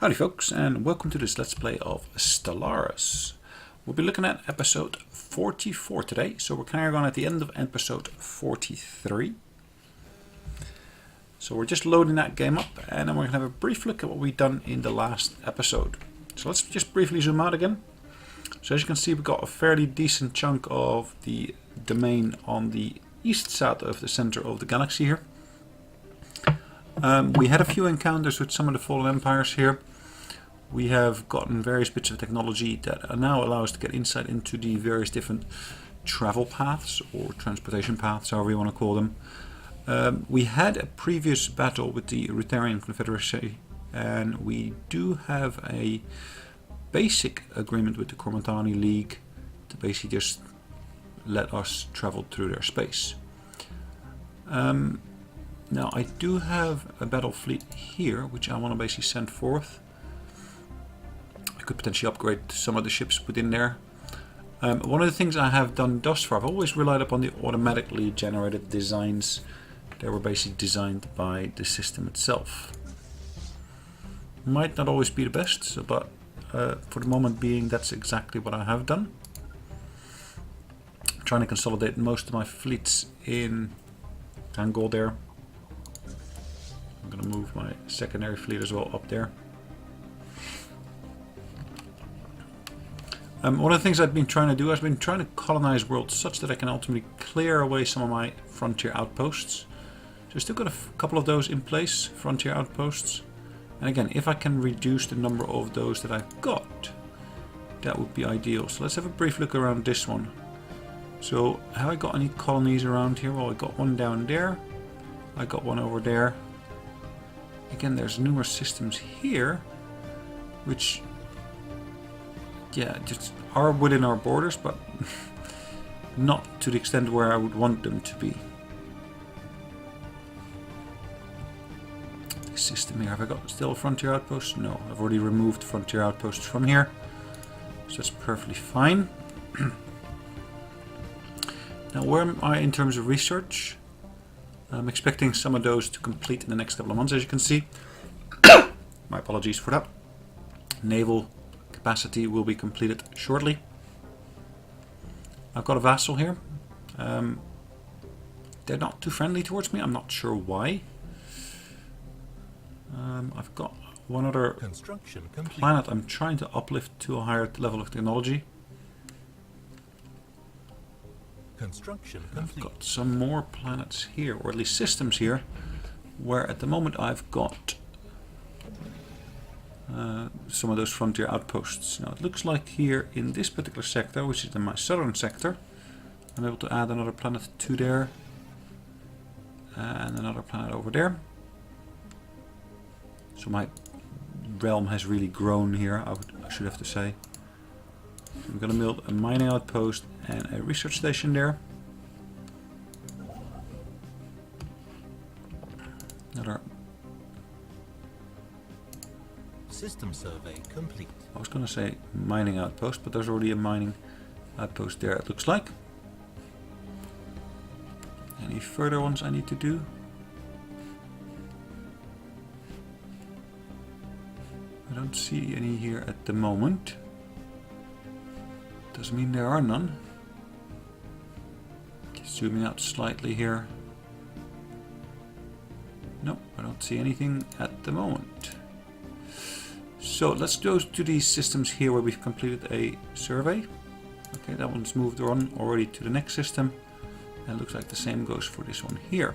Howdy folks, and welcome to this Let's Play of Stellaris. We'll be looking at episode 44 today, so we're carrying on at the end of episode 43. So we're just loading that game up, and then we're going to have a brief look at what we've done in the last episode. So let's just briefly zoom out again. So as you can see, we've got a fairly decent chunk of the domain on the east side of the center of the galaxy here. We had a few encounters with some of the fallen empires here. We have gotten various bits of technology that now allow us to get insight into the various different travel paths or transportation paths, however you want to call them. We had a previous battle with the Rutarian Confederacy, and we do have a basic agreement with the Cormantani League to basically just let us travel through their space. Now I do have a battle fleet here which I want to basically send forth. I could potentially upgrade some of the ships within there. One of the things I have done thus far, I've always relied upon the automatically generated designs that were basically designed by the system itself. Might not always be the best, so, but for the moment being, that's exactly what I have done. I'm trying to consolidate most of my fleets in Angol there. I'm going to move my secondary fleet as well up there. One of the things I've been trying to do, I've been trying to colonize worlds such that I can ultimately clear away some of my frontier outposts. So I've still got a couple of those in place, frontier outposts. And again, if I can reduce the number of those that I've got, that would be ideal. So let's have a brief look around this one. So have I got any colonies around here? Well, I got one down there. I got one over there. Again, there's numerous systems here, which, yeah, just are within our borders, but not to the extent where I would want them to be. This system here, have I got still a frontier outpost? No, I've already removed frontier outposts from here, so that's perfectly fine. Now, where am I in terms of research? I'm expecting some of those to complete in the next couple of months, as you can see. My apologies for that. Naval capacity will be completed shortly. I've got a vassal here. They're not too friendly towards me. I'm not sure why. I've got one other planet I'm trying to uplift to a higher level of technology. I've got some more planets here, or at least systems here, where at the moment I've got some of those frontier outposts. Now it looks like here in this particular sector, which is in my southern sector, I'm able to add another planet to there, and another planet over there. So my realm has really grown here, I should have to say. I'm going to build a mining outpost and a research station there. Another system survey complete. I was going to say mining outpost, but there's already a mining outpost there, it looks like. Any further ones I need to do? I don't see any here at the moment. Doesn't mean there are none. Just zooming out slightly here. Nope, I don't see anything at the moment. So let's go to these systems here where we've completed a survey. Okay, that one's moved on already to the next system. And it looks like the same goes for this one here.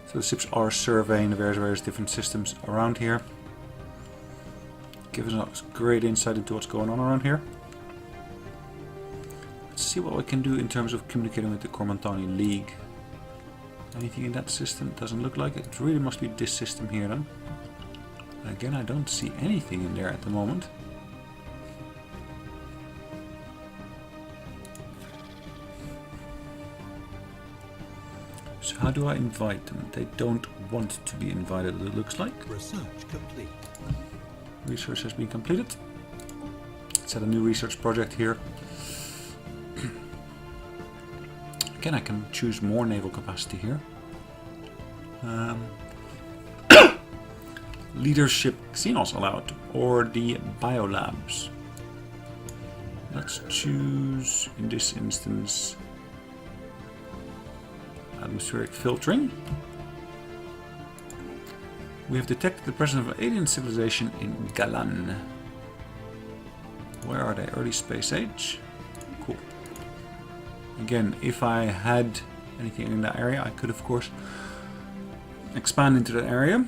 So the ships are surveying the various different systems around here. Gives us great insight into what's going on around here. Let's see what we can do in terms of communicating with the Cormantani League. Anything in that system? Doesn't look like it. It really must be this system here then. Again, I don't see anything in there at the moment. So how do I invite them? They don't want to be invited, it looks like. Research complete. Research has been completed. Let's add a new research project here. Again, I can choose more naval capacity here. leadership Xenos allowed, or the biolabs. Let's choose, in this instance, atmospheric filtering. We have detected the presence of an alien civilization in Galan. Where are they? Early space age. Cool. Again, if I had anything in that area, I could of course expand into that area.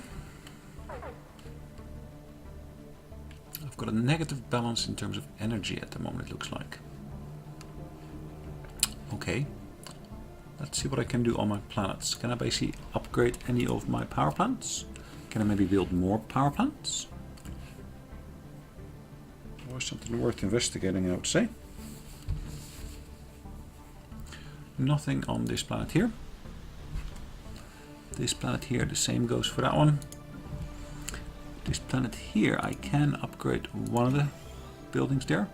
I've got a negative balance in terms of energy at the moment, it looks like. Okay. Let's see what I can do on my planets. Can I basically upgrade any of my power plants? Can I maybe build more power plants? Or something worth investigating, I would say. Nothing on this planet here. This planet here, the same goes for that one. This planet here, I can upgrade one of the buildings there.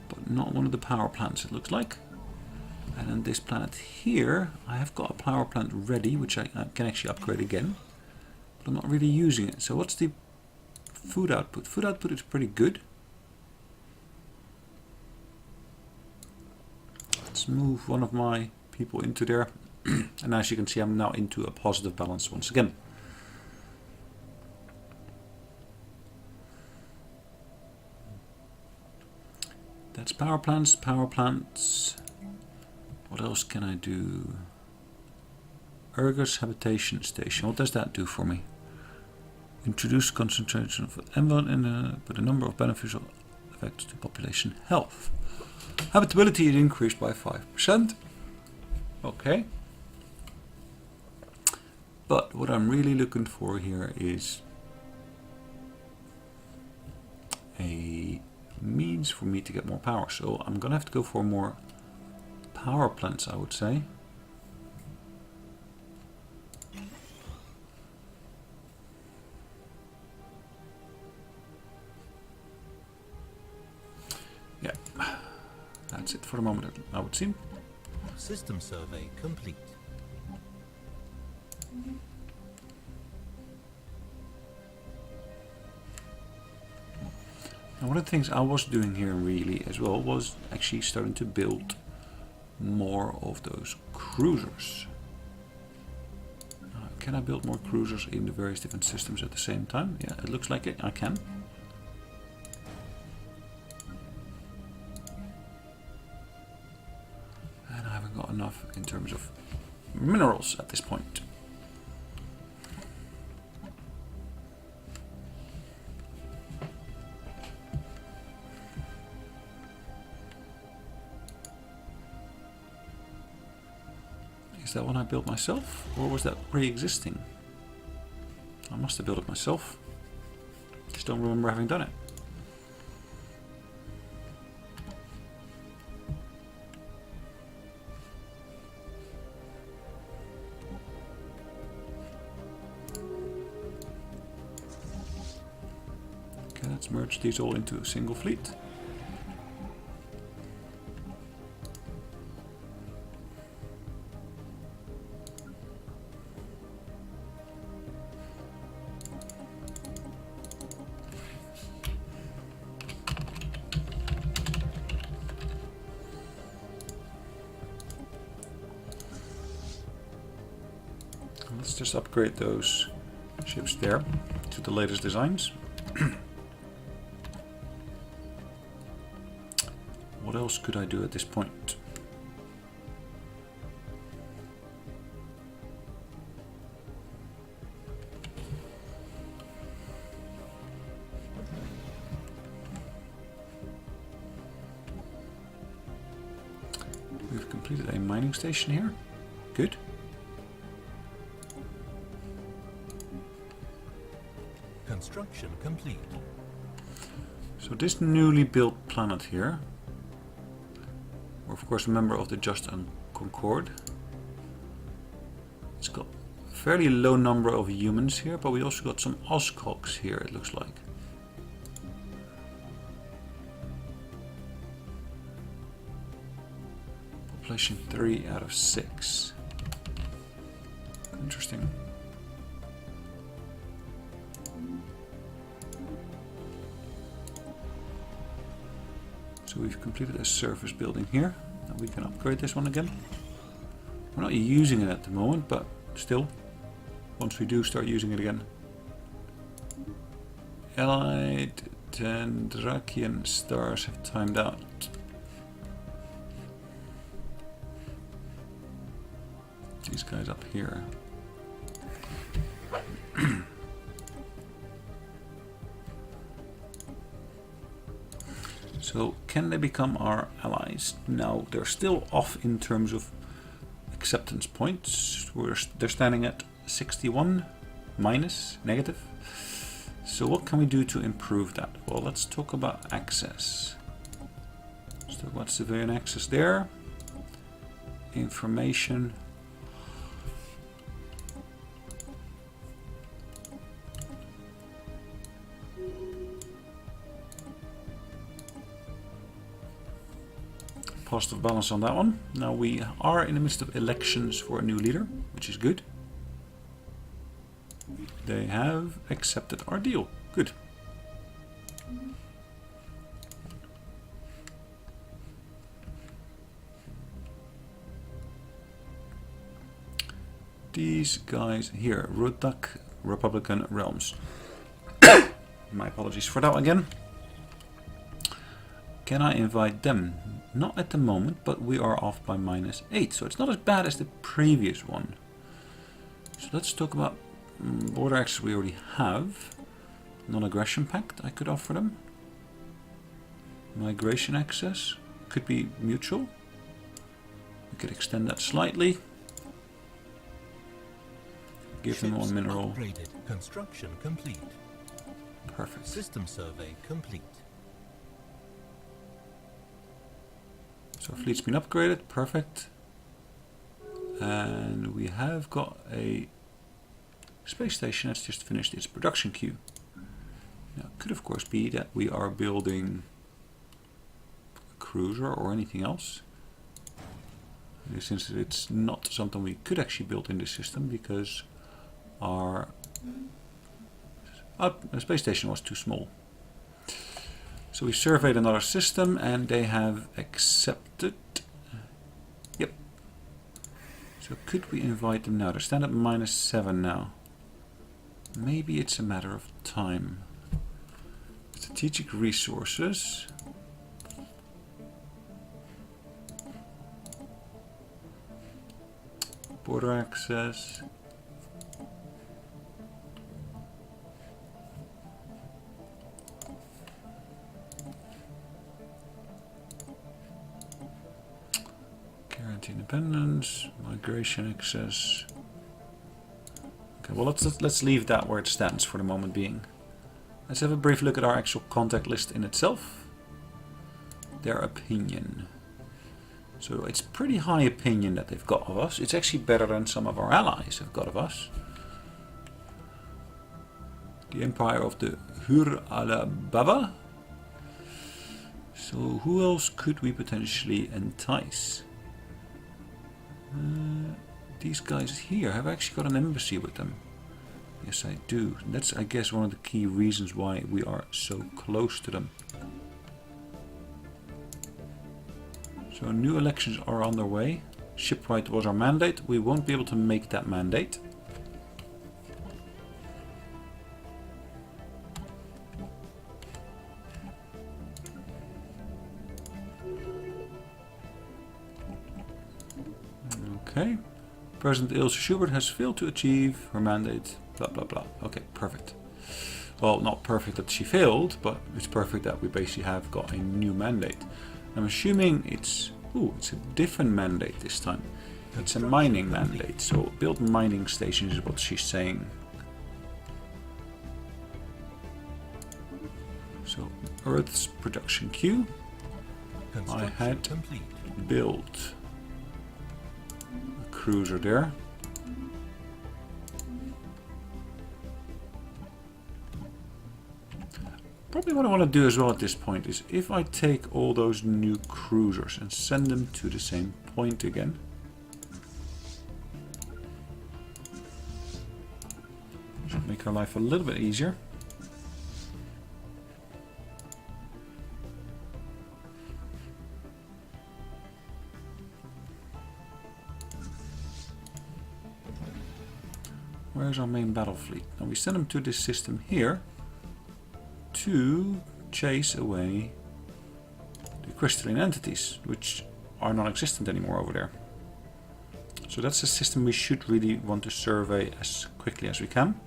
But not one of the power plants, it looks like. And on this planet here, I have got a power plant ready, which I can actually upgrade again. But I'm not really using it. So what's the food output? Food output is pretty good. Let's move one of my people into there. And as you can see, I'm now into a positive balance once again. That's power plants, power plants. What else can I do? Ergus Habitation Station. What does that do for me? Introduce concentration of environment with a number of beneficial effects to population health. Habitability is increased by 5%. Okay. But what I'm really looking for here is a means for me to get more power. So I'm gonna have to go for more power plants, I would say. Yeah, that's it for the moment, I would seem. System survey complete. And one of the things I was doing here really as well was actually starting to build more of those cruisers. Can I build more cruisers in the various different systems at the same time? Yeah, it looks like it. I can. And I haven't got enough in terms of minerals at this point. Is that one I built myself, or was that pre-existing? I must have built it myself. Just don't remember having done it. Okay, let's merge these all into a single fleet. Let's just upgrade those ships there to the latest designs. What else could I do at this point? We've completed a mining station here. Good. Construction complete. So this newly built planet here, we're of course a member of the Just and Concord. It's got a fairly low number of humans here, but we also got some Oscogs here, it looks like. Population 3 out of 6. Interesting. we've completed a surface building here. Now we can upgrade this one again. We're not using it at the moment, but still, once we do start using it again. Allied Tendrakian stars have timed out. These guys up here. So can they become our allies? Now they're still off in terms of acceptance points. They're standing at 61 minus, negative. So what can we do to improve that? Well, let's talk about access. Let's talk about civilian access there. Information. Positive balance on that one. Now we are in the midst of elections for a new leader, which is good. They have accepted our deal. Good. These guys here, Rudak, Republican Realms. My apologies for that again. Can I invite them? Not at the moment, but we are off by -8, so it's not as bad as the previous one. So let's talk about border access we already have. Non-aggression pact I could offer them. Migration access could be mutual. We could extend that slightly. Give them one mineral. Upgraded. Construction complete. Perfect. System survey complete. So fleet's been upgraded, perfect. And we have got a space station that's just finished its production queue. Now it could of course be that we are building a cruiser or anything else. Since it's not something we could actually build in this system because our space station was too small. So we surveyed another system and they have accepted. Yep. So could we invite them now? They're stand at -7 now. Maybe it's a matter of time. Strategic resources. Border access. Independence, migration access. Okay, well let's leave that where it stands for the moment being. Let's have a brief look at our actual contact list in itself. Their opinion. So it's pretty high opinion that they've got of us. It's actually better than some of our allies have got of us. The Empire of the Hur-Alababa. So who else could we potentially entice? These guys here have actually got an embassy with them. Yes, I do. That's, I guess, one of the key reasons why we are so close to them. So new elections are on their way. Shipwright was our mandate. We won't be able to make that mandate. Okay. President Ilse Schubert has failed to achieve her mandate. Blah, blah, blah. Okay, perfect. Well, not perfect that she failed, but it's perfect that we basically have got a new mandate. I'm assuming it's a different mandate this time. It's a mining mandate, so build mining stations is what she's saying. So Earth's production queue. I had built a cruiser there. Probably what I want to do as well at this point is if I take all those new cruisers and send them to the same point again. Should make our life a little bit easier. Where's our main battle fleet? Now we send them to this system here to chase away the crystalline entities, which are non-existent anymore over there. So that's a system we should really want to survey as quickly as we can.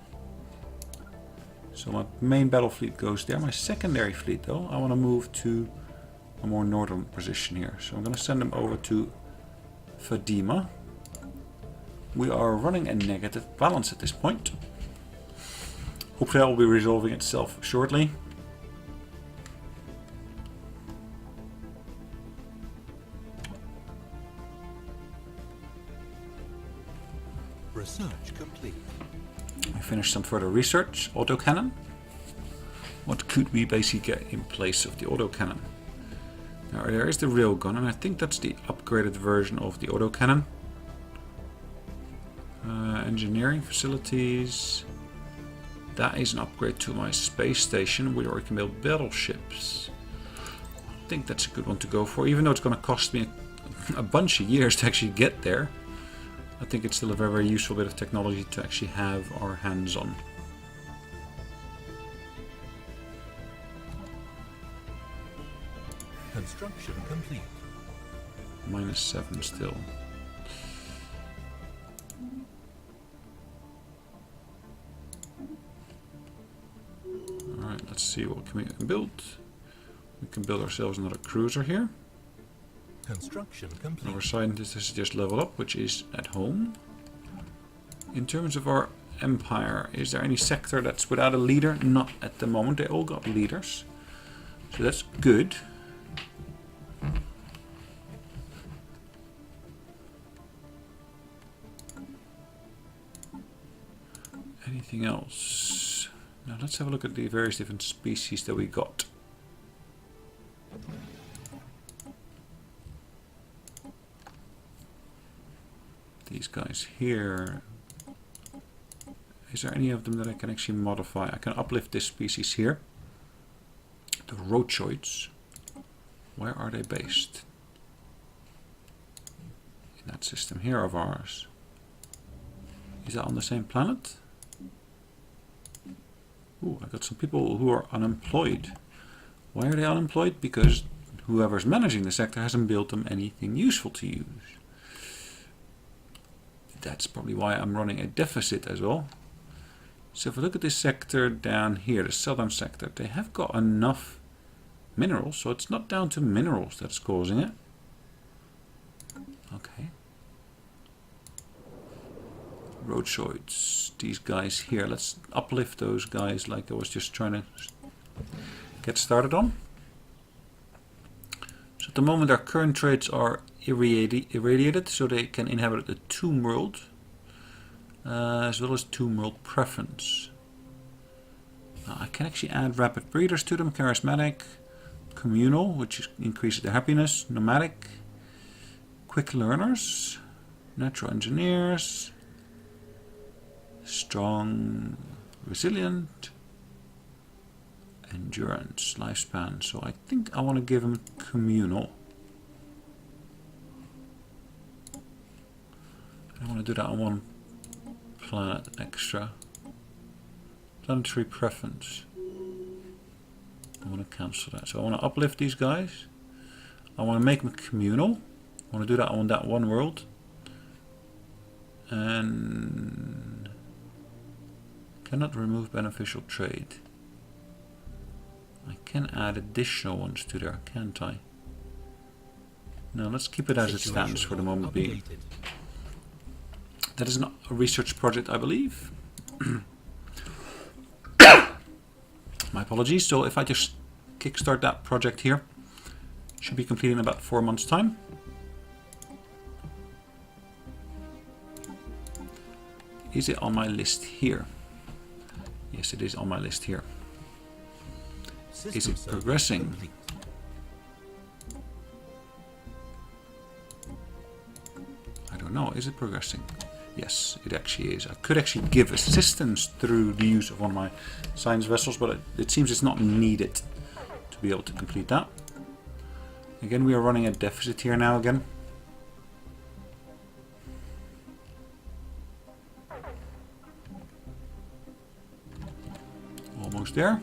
So my main battle fleet goes there. My secondary fleet though, I want to move to a more northern position here. So I'm going to send them over to Fatima. We are running a negative balance at this point. Hopefully that will be resolving itself shortly. Research complete. We finished some further research. Autocannon. What could we basically get in place of the autocannon? Now there is the railgun, and I think that's the upgraded version of the autocannon. Engineering facilities. That is an upgrade to my space station where we can build battleships. I think that's a good one to go for, even though it's going to cost me a bunch of years to actually get there. I think it's still a very, very useful bit of technology to actually have our hands on. Construction complete. -7 still. Alright, let's see what we can build. We can build ourselves another cruiser here. Construction complete. Our scientist has just leveled up, which is at home. In terms of our empire, is there any sector that's without a leader? Not at the moment. They all got leaders. So that's good. Anything else? Now let's have a look at the various different species that we got. These guys here. Is there any of them that I can actually modify? I can uplift this species here. The rochoids. Where are they based? In that system here of ours. Is that on the same planet? Ooh, I got some people who are unemployed. Why are they unemployed? Because whoever's managing the sector hasn't built them anything useful to use. That's probably why I'm running a deficit as well. So if we look at this sector down here, the southern sector, they have got enough minerals, so it's not down to minerals that's causing it. Okay. Rochoids, these guys here, let's uplift those guys like I was just trying to get started on. So at the moment our current traits are irradiated, so they can inhabit the tomb world, as well as tomb world preference. Now I can actually add rapid breeders to them, charismatic, communal, which increases their happiness, nomadic, quick learners, natural engineers, strong, resilient, endurance, lifespan. So I think I want to give them communal. I want to do that on one planet extra. Planetary preference. I want to cancel that. So I want to uplift these guys. I want to make them communal. I want to do that on that one world. And cannot remove beneficial trade. I can add additional ones to there, can't I? No, let's keep it as it stands for the moment being. That is not a research project, I believe. My apologies. So if I just kickstart that project here, should be complete in about 4 months' time. Is it on my list here? Yes, it is on my list here. Is it progressing? I don't know. Is it progressing? Yes, it actually is. I could actually give assistance through the use of one of my science vessels, but it seems it's not needed to be able to complete that. Again, we are running a deficit here now again. Almost there.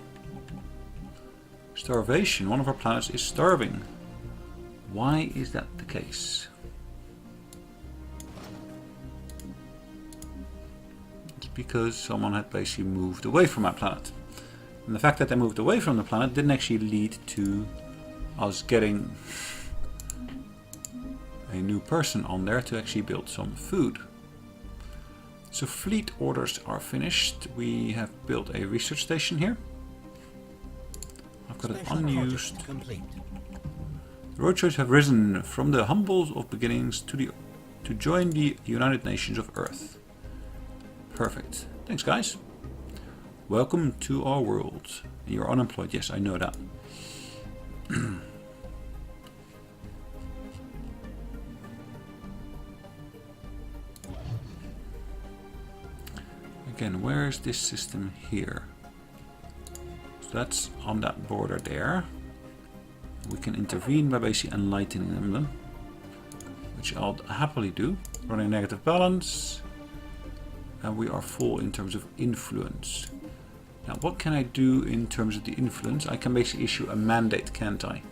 Starvation. One of our planets is starving. Why is that the case? It's because someone had basically moved away from our planet. And the fact that they moved away from the planet didn't actually lead to us getting a new person on there to actually build some food. So fleet orders are finished. We have built a research station here. I've got it unused. The roadshows have risen from the humble of beginnings to join the United Nations of Earth. Perfect. Thanks, guys. Welcome to our world. You're unemployed. Yes, I know that. Again, where is this system here? So that's on that border there. We can intervene by basically enlightening them, which I'll happily do. Running negative balance. And we are full in terms of influence. Now, what can I do in terms of the influence? I can basically issue a mandate, can't I?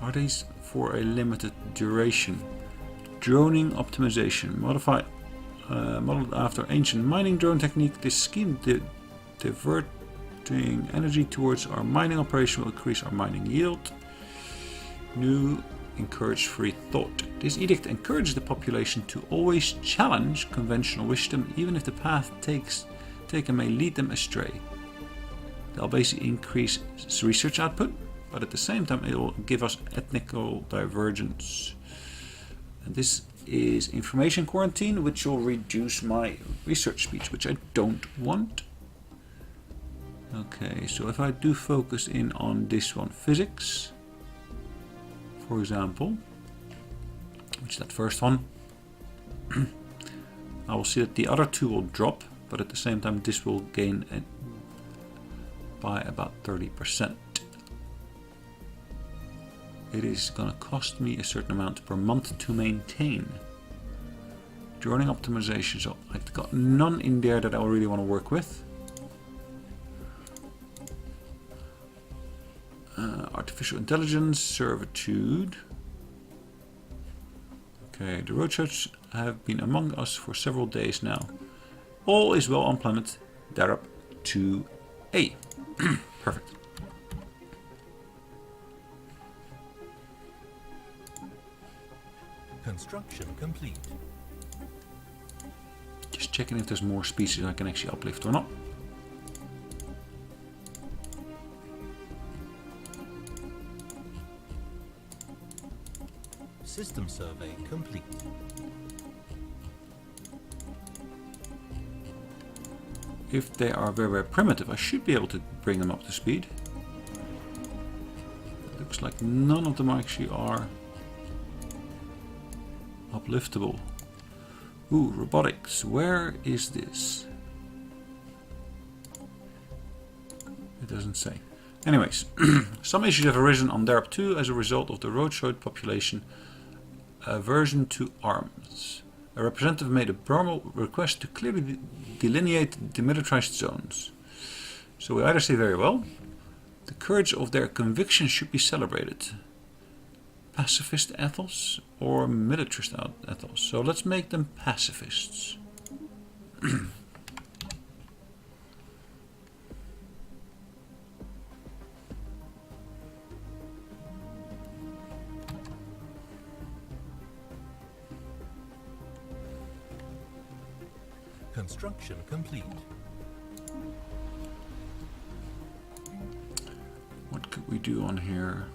Are these for a limited duration? Droning optimization. Modeled after ancient mining drone technique, this scheme diverting energy towards our mining operation will increase our mining yield. New encourage free thought. This edict encourages the population to always challenge conventional wisdom, even if the path taken may lead them astray. They'll basically increase research output, but at the same time it will give us ethnical divergence. And this is information quarantine, which will reduce my research speeds, which I don't want. Okay, so if I do focus in on this one, physics, for example, which is that first one, I will see that the other two will drop, but at the same time this will gain by about 30%. It is going to cost me a certain amount per month to maintain. Droning optimization, so I've got none in there that I really want to work with. Artificial intelligence, servitude. Okay, the roadshows have been among us for several days now. All is well on planet Darab 2A. Perfect. Construction complete. Just checking if there's more species I can actually uplift or not. System survey complete. If they are very, very primitive, I should be able to bring them up to speed. It looks like none of them actually are upliftable. Ooh, robotics. Where is this? It doesn't say. Anyways, some issues have arisen on Darab 2 as a result of the roadshow population aversion to arms. A representative made a formal request to clearly delineate demilitarized zones. So we either say very well, the courage of their convictions should be celebrated. Pacifist ethos or militarist ethos. So let's make them pacifists. Construction complete. What could we do on here?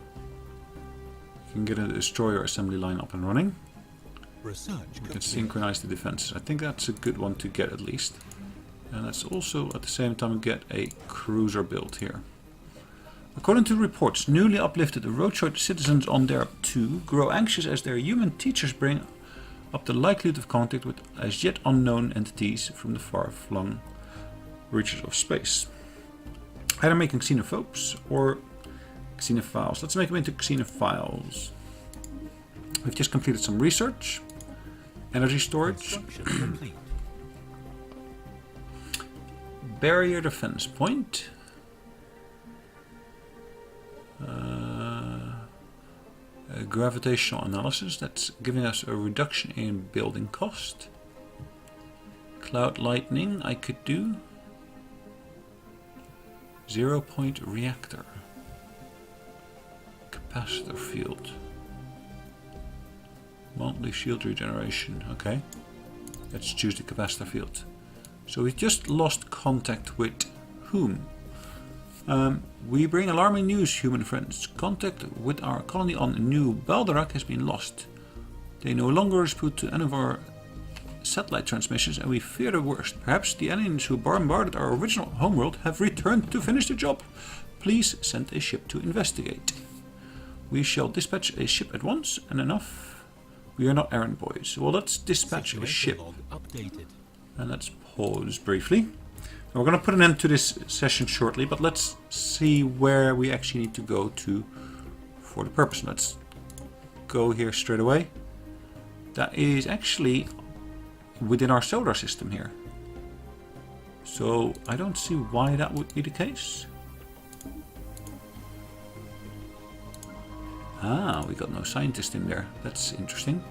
We can get a destroyer assembly line up and running. Research We can complete. synchronize the defenses. I think that's a good one to get at least. And let's also at the same time get a cruiser built here. According to reports, newly uplifted roadshow citizens on Darab 2 grow anxious as their human teachers bring up the likelihood of contact with as yet unknown entities from the far-flung reaches of space. Either making xenophobes or xenophiles. Let's make them into xenophiles. We've just completed some research, energy storage. Construction complete. barrier defense point. Gravitational analysis, that's giving us a reduction in building cost. Cloud lightning I could do. 0-point reactor. Capacitor field. Monthly shield regeneration. Okay. Let's choose the capacitor field. So we just lost contact with whom? We bring alarming news, human friends. Contact with our colony on New Balderak has been lost. They no longer respond to any of our satellite transmissions and we fear the worst. Perhaps the aliens who bombarded our original homeworld have returned to finish the job. Please send a ship to investigate. We shall dispatch a ship at once and enough. We are not errand boys. Well, let's dispatch a ship. And let's pause briefly. And we're going to put an end to this session shortly, but let's see where we actually need to go to for the purpose. Let's go here straight away. That is actually within our solar system here. So I don't see why that would be the case. Ah, we got no scientist in there. That's interesting.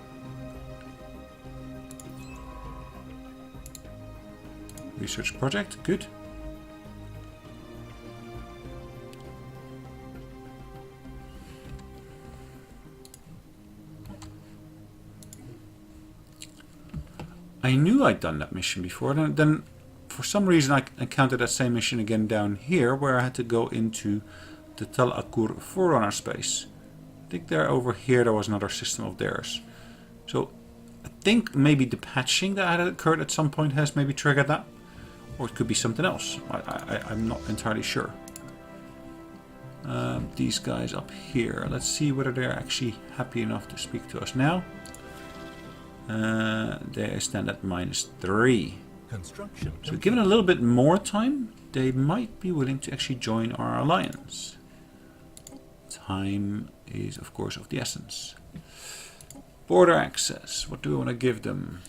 Research project, good. I knew I'd done that mission before, then for some reason I encountered that same mission again down here where I had to go into the Tel Akur Forerunner space. I think there over here there was another system of theirs. So I think maybe the patching that had occurred at some point has maybe triggered that. Or it could be something else. I'm not entirely sure. These guys up here. Let's see whether they're actually happy enough to speak to us now. They stand at -3. So given a little bit more time, they might be willing to actually join our alliance. Time is, of course, of the essence. Border access. What do we want to give them?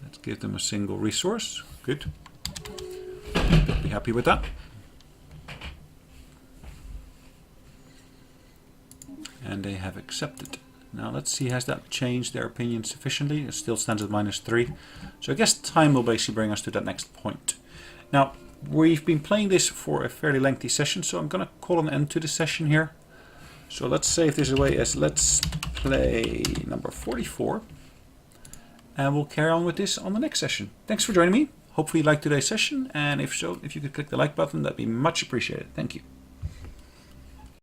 Let's give them a single resource. Good. They'll be happy with that. And they have accepted. Now let's see, has that changed their opinion sufficiently? It still stands at -3. So I guess time will basically bring us to that next point. Now, we've been playing this for a fairly lengthy session, so I'm going to call an end to the session here. So let's save this away as let's play number 44. And we'll carry on with this on the next session. Thanks for joining me. Hopefully you liked today's session. And if so, if you could click the like button, that'd be much appreciated. Thank you.